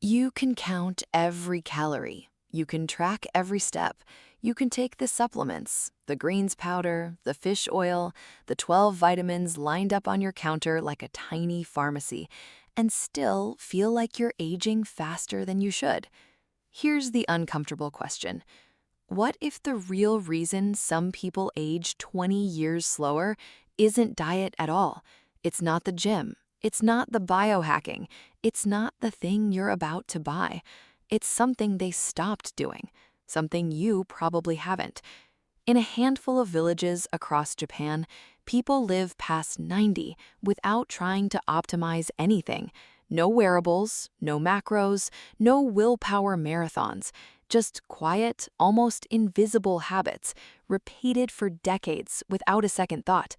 You can count every calorie. You can track every step. You can take the supplements, the greens powder, the fish oil, the 12 vitamins lined up on your counter like a tiny pharmacy, and still feel like you're aging faster than you should. Here's the uncomfortable question. What if the real reason some people age 20 years slower isn't diet at all? It's not the gym. It's not the biohacking. It's not the thing you're about to buy. It's something they stopped doing, something you probably haven't. In a handful of villages across Japan, people live past 90 without trying to optimize anything. No wearables, no macros, no willpower marathons, just quiet, almost invisible habits, repeated for decades without a second thought.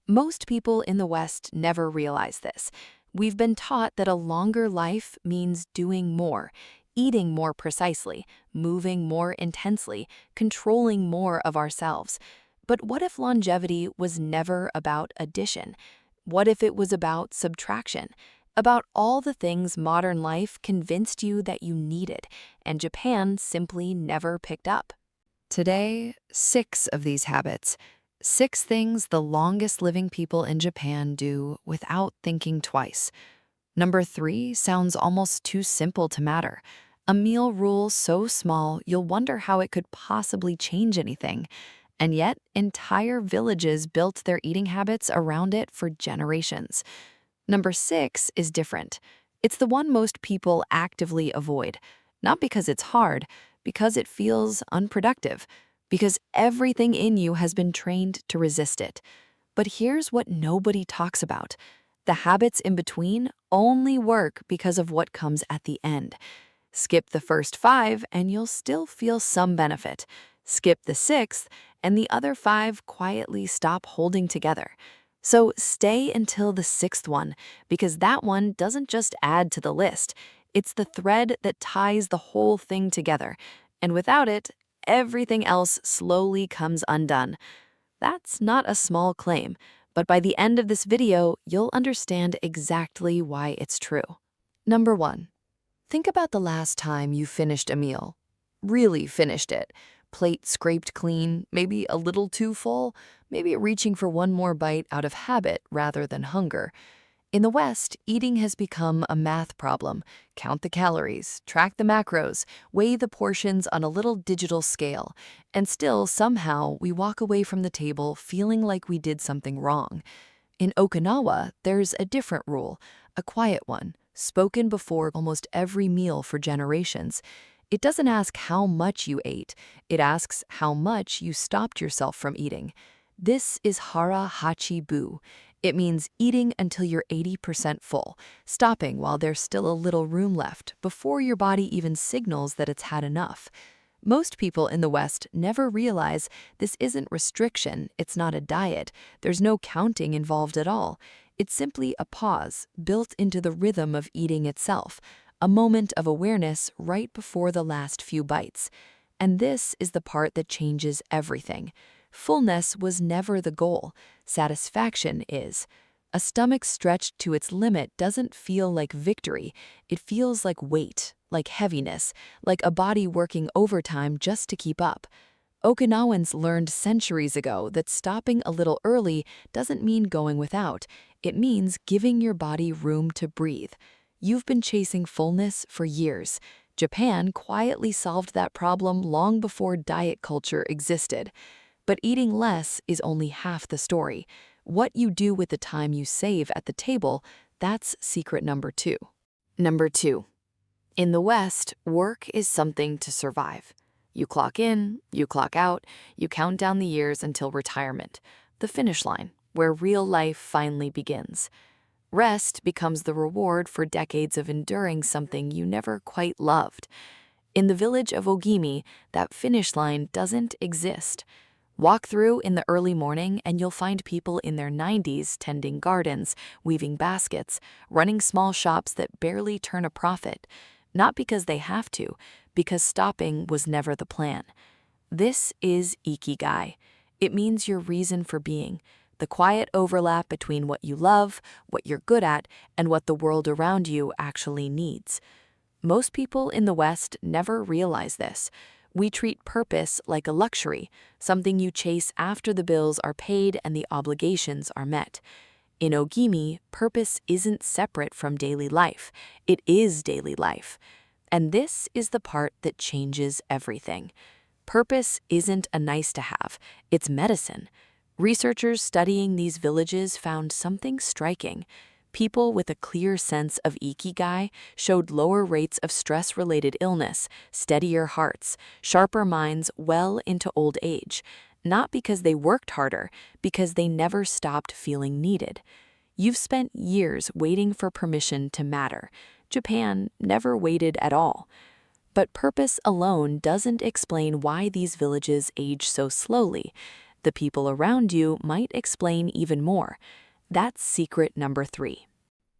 Most people in the West never realize this. We've been taught that a longer life means doing more, eating more precisely, moving more intensely, controlling more of ourselves. But what if longevity was never about addition? What if it was about subtraction? About all the things modern life convinced you that you needed, and Japan simply never picked up. Today, 6 of these habits. 6 things the longest living people in Japan do without thinking twice. Number 3 sounds almost too simple to matter. A meal rule so small you'll wonder how it could possibly change anything. And yet, entire villages built their eating habits around it for generations. Number 6 is different. It's the one most people actively avoid. Not because it's hard, because it feels unproductive, because everything in you has been trained to resist it. But here's what nobody talks about. The habits in between only work because of what comes at the end. Skip the first 5 and you'll still feel some benefit. Skip the 6th and the other 5 quietly stop holding together. So stay until the 6th one, because that one doesn't just add to the list. It's the thread that ties the whole thing together. And without it, everything else slowly comes undone. That's not a small claim, but by the end of this video, you'll understand exactly why it's true. Number 1. Think about the last time you finished a meal. Really finished it. Plate scraped clean, maybe a little too full, maybe reaching for one more bite out of habit rather than hunger. In the West, eating has become a math problem. Count the calories, track the macros, weigh the portions on a little digital scale, and still somehow we walk away from the table feeling like we did something wrong. In Okinawa, there's a different rule, a quiet one, spoken before almost every meal for generations. It doesn't ask how much you ate, it asks how much you stopped yourself from eating. This is Hara Hachi Bu. It means eating until you're 80% full, stopping while there's still a little room left before your body even signals that it's had enough. Most people in the West never realize this isn't restriction, it's not a diet, there's no counting involved at all. It's simply a pause built into the rhythm of eating itself, a moment of awareness right before the last few bites. And this is the part that changes everything. Fullness was never the goal. Satisfaction is. A stomach stretched to its limit doesn't feel like victory. It feels like weight, like heaviness, like a body working overtime just to keep up. Okinawans learned centuries ago that stopping a little early doesn't mean going without. It means giving your body room to breathe. You've been chasing fullness for years. Japan quietly solved that problem long before diet culture existed. But eating less is only half the story. What you do with the time you save at the table, that's secret number 2. Number 2. In the West, work is something to survive. You clock in, you clock out, you count down the years until retirement, the finish line, where real life finally begins. Rest becomes the reward for decades of enduring something you never quite loved. In the village of Ogimi, that finish line doesn't exist. Walk through in the early morning and you'll find people in their 90s tending gardens, weaving baskets, running small shops that barely turn a profit. Not because they have to, because stopping was never the plan. This is Ikigai. It means your reason for being, the quiet overlap between what you love, what you're good at, and what the world around you actually needs. Most people in the West never realize this. We treat purpose like a luxury, something you chase after the bills are paid and the obligations are met. In Ogimi, purpose isn't separate from daily life. It is daily life. And this is the part that changes everything. Purpose isn't a nice to have, it's medicine. Researchers studying these villages found something striking. People with a clear sense of Ikigai showed lower rates of stress-related illness, steadier hearts, sharper minds well into old age. Not because they worked harder, because they never stopped feeling needed. You've spent years waiting for permission to matter. Japan never waited at all. But purpose alone doesn't explain why these villages age so slowly. The people around you might explain even more. That's secret number 3.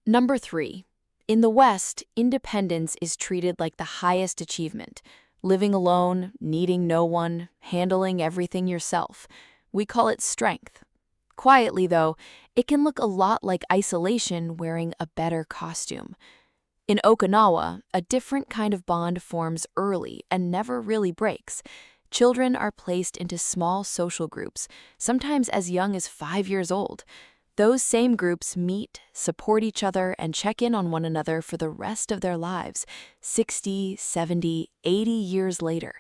Number 3. In the West, independence is treated like the highest achievement. Living alone, needing no one, handling everything yourself. We call it strength. Quietly, though, it can look a lot like isolation wearing a better costume. In Okinawa, a different kind of bond forms early and never really breaks. Children are placed into small social groups, sometimes as young as 5 years old. Those same groups meet, support each other, and check in on one another for the rest of their lives, 60, 70, 80 years later.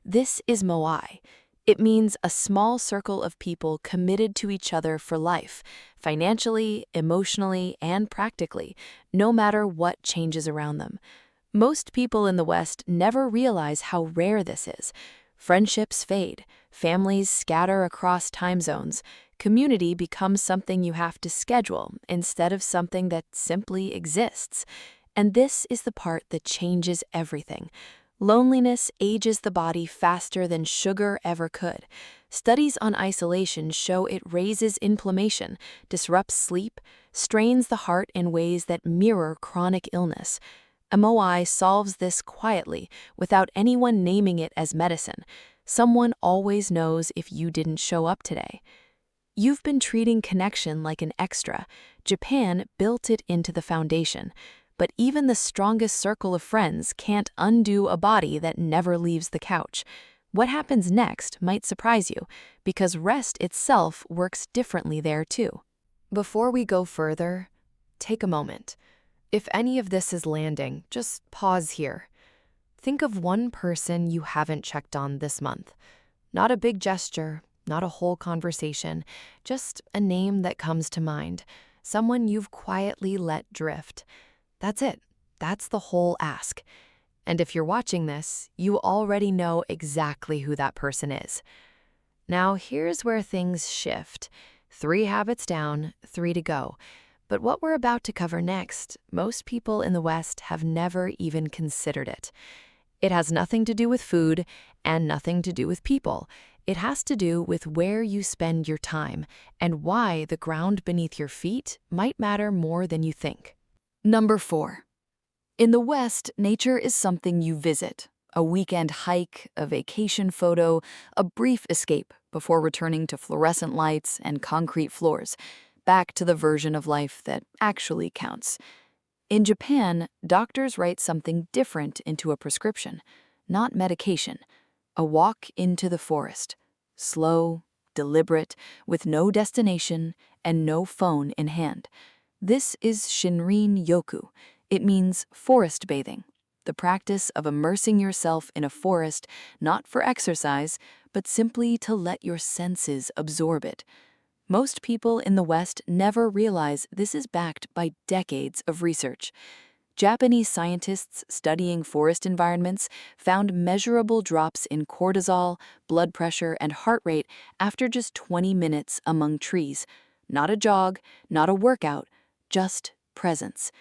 This is Moai. It means a small circle of people committed to each other for life, financially, emotionally, and practically, no matter what changes around them. Most people in the West never realize how rare this is. Friendships fade, families scatter across time zones, community becomes something you have to schedule instead of something that simply exists. And this is the part that changes everything. Loneliness ages the body faster than sugar ever could. Studies on isolation show it raises inflammation, disrupts sleep, strains the heart in ways that mirror chronic illness. Moai solves this quietly, without anyone naming it as medicine. Someone always knows if you didn't show up today. You've been treating connection like an extra. Japan built it into the foundation. But even the strongest circle of friends can't undo a body that never leaves the couch. What happens next might surprise you, because rest itself works differently there too. Before we go further, take a moment. If any of this is landing, just pause here. Think of one person you haven't checked on this month. Not a big gesture, not a whole conversation, just a name that comes to mind, someone you've quietly let drift. That's it. That's the whole ask. And if you're watching this, you already know exactly who that person is. Now, here's where things shift. 3 habits down, 3 to go. But what we're about to cover next, most people in the West have never even considered it. It has nothing to do with food and nothing to do with people. It has to do with where you spend your time and why the ground beneath your feet might matter more than you think. Number 4. In the West, nature is something you visit. A weekend hike, a vacation photo, a brief escape before returning to fluorescent lights and concrete floors, back to the version of life that actually counts. In Japan, doctors write something different into a prescription, not medication. A walk into the forest, slow, deliberate, with no destination and no phone in hand. This is Shinrin-Yoku. It means forest bathing, the practice of immersing yourself in a forest, not for exercise, but simply to let your senses absorb it. Most people in the West never realize this is backed by decades of research. Japanese scientists studying forest environments found measurable drops in cortisol, blood pressure, and heart rate after just 20 minutes among trees. Not a jog, not a workout, just presence.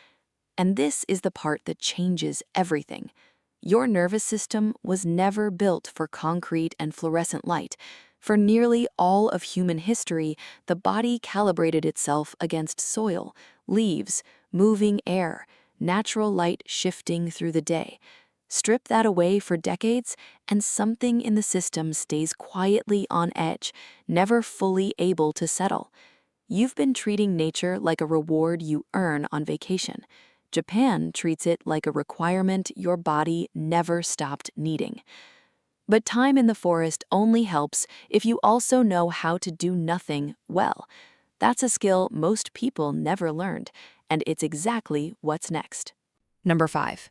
And this is the part that changes everything. Your nervous system was never built for concrete and fluorescent light. For nearly all of human history, the body calibrated itself against soil, leaves, moving air, natural light shifting through the day. Strip that away for decades, and something in the system stays quietly on edge, never fully able to settle. You've been treating nature like a reward you earn on vacation. Japan treats it like a requirement your body never stopped needing. But time in the forest only helps if you also know how to do nothing well. That's a skill most people never learned, and it's exactly what's next. Number 5.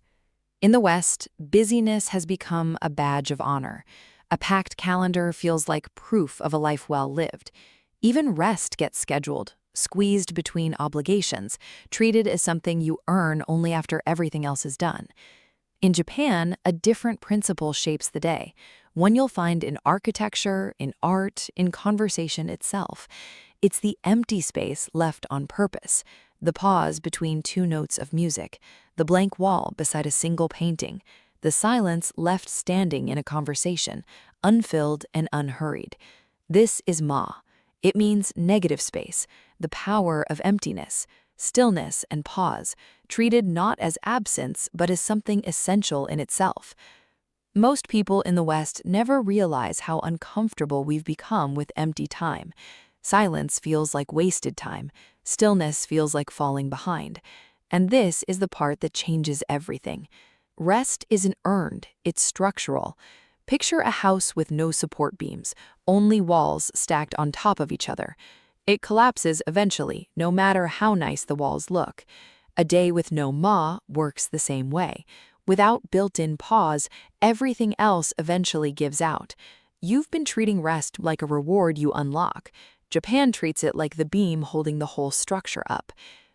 In the West, busyness has become a badge of honor. A packed calendar feels like proof of a life well lived. Even rest gets scheduled, squeezed between obligations, treated as something you earn only after everything else is done. In Japan, a different principle shapes the day, one you'll find in architecture, in art, in conversation itself. It's the empty space left on purpose, the pause between two notes of music, the blank wall beside a single painting, the silence left standing in a conversation, unfilled and unhurried. This is Ma. It means negative space, the power of emptiness, stillness and pause, treated not as absence but as something essential in itself. Most people in the West never realize how uncomfortable we've become with empty time. Silence feels like wasted time, stillness feels like falling behind. And this is the part that changes everything. Rest isn't earned, it's structural. Picture a house with no support beams, only walls stacked on top of each other. It collapses eventually, no matter how nice the walls look. A day with no Ma works the same way. Without built-in pause, everything else eventually gives out. You've been treating rest like a reward you unlock. Japan treats it like the beam holding the whole structure up.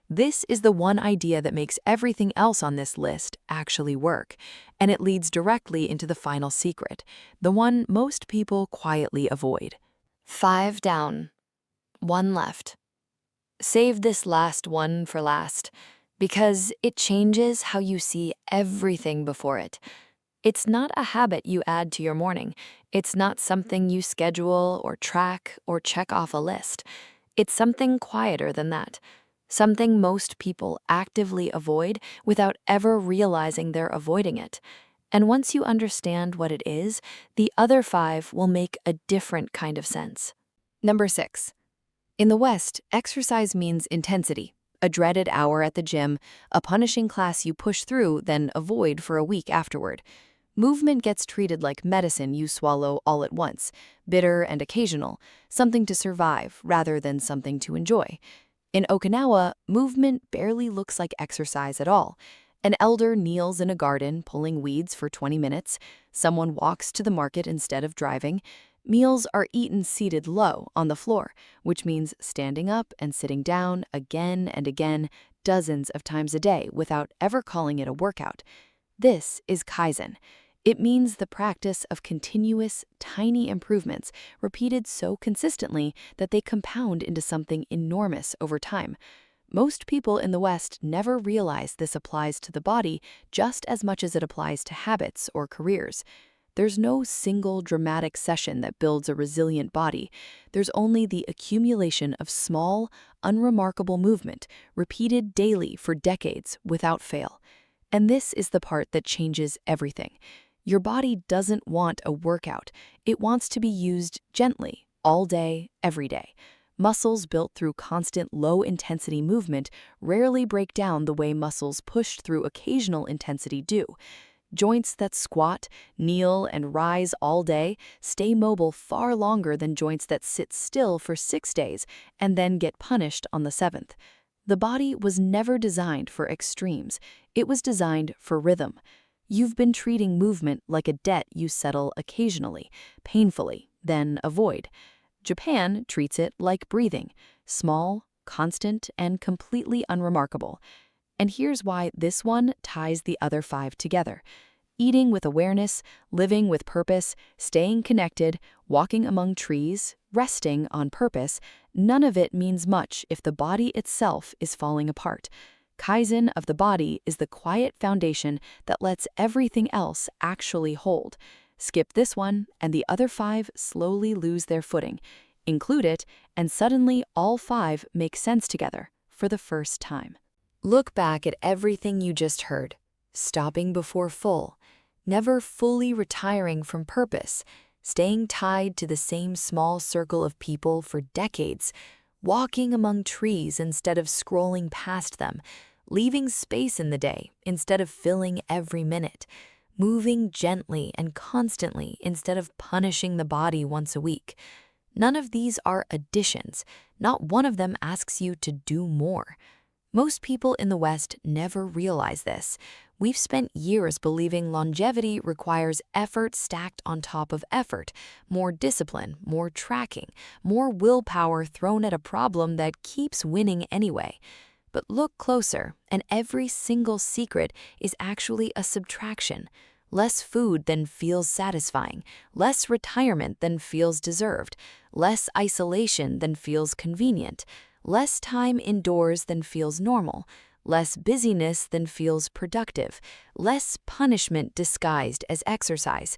This is the one idea that makes everything else on this list actually work, and it leads directly into the final secret, the one most people quietly avoid. 5 down, 1 left. Save this last one for last, because it changes how you see everything before it. It's not a habit you add to your morning. It's not something you schedule or track or check off a list. It's something quieter than that. Something most people actively avoid without ever realizing they're avoiding it. And once you understand what it is, the other 5 will make a different kind of sense. Number 6. In the West, exercise means intensity, a dreaded hour at the gym, a punishing class you push through, then avoid for a week afterward. Movement gets treated like medicine you swallow all at once, bitter and occasional, something to survive rather than something to enjoy. In Okinawa, movement barely looks like exercise at all. An elder kneels in a garden pulling weeds for 20 minutes. Someone walks to the market instead of driving. Meals are eaten seated low on the floor, which means standing up and sitting down again and again, dozens of times a day without ever calling it a workout. This is Kaizen. It means the practice of continuous, tiny improvements repeated so consistently that they compound into something enormous over time. Most people in the West never realize this applies to the body just as much as it applies to habits or careers. There's no single dramatic session that builds a resilient body. There's only the accumulation of small, unremarkable movement, repeated daily for decades without fail. And this is the part that changes everything. Your body doesn't want a workout. It wants to be used gently, all day, every day. Muscles built through constant low-intensity movement rarely break down the way muscles pushed through occasional intensity do. Joints that squat, kneel, and rise all day stay mobile far longer than joints that sit still for 6 days and then get punished on the 7th. The body was never designed for extremes. It was designed for rhythm. You've been treating movement like a debt you settle occasionally, painfully, then avoid. Japan treats it like breathing, small, constant, and completely unremarkable. And here's why this one ties the other 5 together. Eating with awareness, living with purpose, staying connected, walking among trees, resting on purpose, none of it means much if the body itself is falling apart. Kaizen of the body is the quiet foundation that lets everything else actually hold. Skip this one, and the other 5 slowly lose their footing. Include it, and suddenly all 5 make sense together for the first time. Look back at everything you just heard, stopping before full, never fully retiring from purpose, staying tied to the same small circle of people for decades, walking among trees instead of scrolling past them, leaving space in the day instead of filling every minute, moving gently and constantly instead of punishing the body once a week. None of these are additions. Not one of them asks you to do more. Most people in the West never realize this. We've spent years believing longevity requires effort stacked on top of effort, more discipline, more tracking, more willpower thrown at a problem that keeps winning anyway. But look closer, and every single secret is actually a subtraction. Less food than feels satisfying, less retirement than feels deserved, less isolation than feels convenient, less time indoors than feels normal, less busyness than feels productive, less punishment disguised as exercise.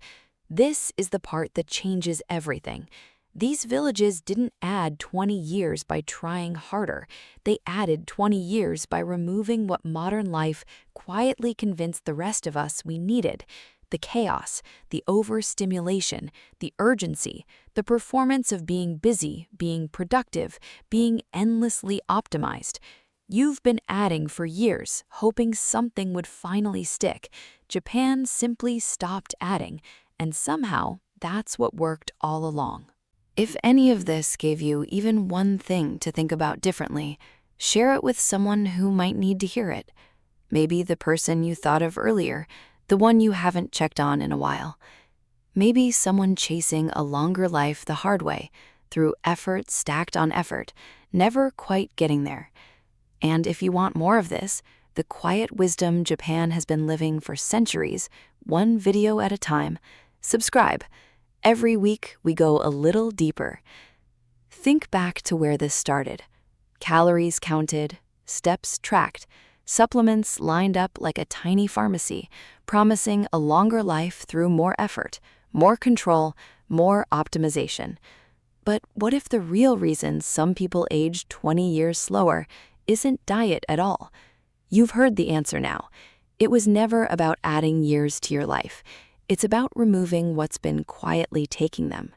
This is the part that changes everything. These villages didn't add 20 years by trying harder. They added 20 years by removing what modern life quietly convinced the rest of us we needed: the chaos, the overstimulation, the urgency, the performance of being busy, being productive, being endlessly optimized. You've been adding for years, hoping something would finally stick. Japan simply stopped adding, and somehow that's what worked all along. If any of this gave you even one thing to think about differently, share it with someone who might need to hear it. Maybe the person you thought of earlier, the one you haven't checked on in a while. Maybe someone chasing a longer life the hard way, through effort stacked on effort, never quite getting there. And if you want more of this, the quiet wisdom Japan has been living for centuries, one video at a time, subscribe. Every week, we go a little deeper. Think back to where this started. Calories counted, steps tracked, supplements lined up like a tiny pharmacy, promising a longer life through more effort, more control, more optimization. But what if the real reason some people age 20 years slower isn't diet at all? You've heard the answer now. It was never about adding years to your life. It's about removing what's been quietly taking them.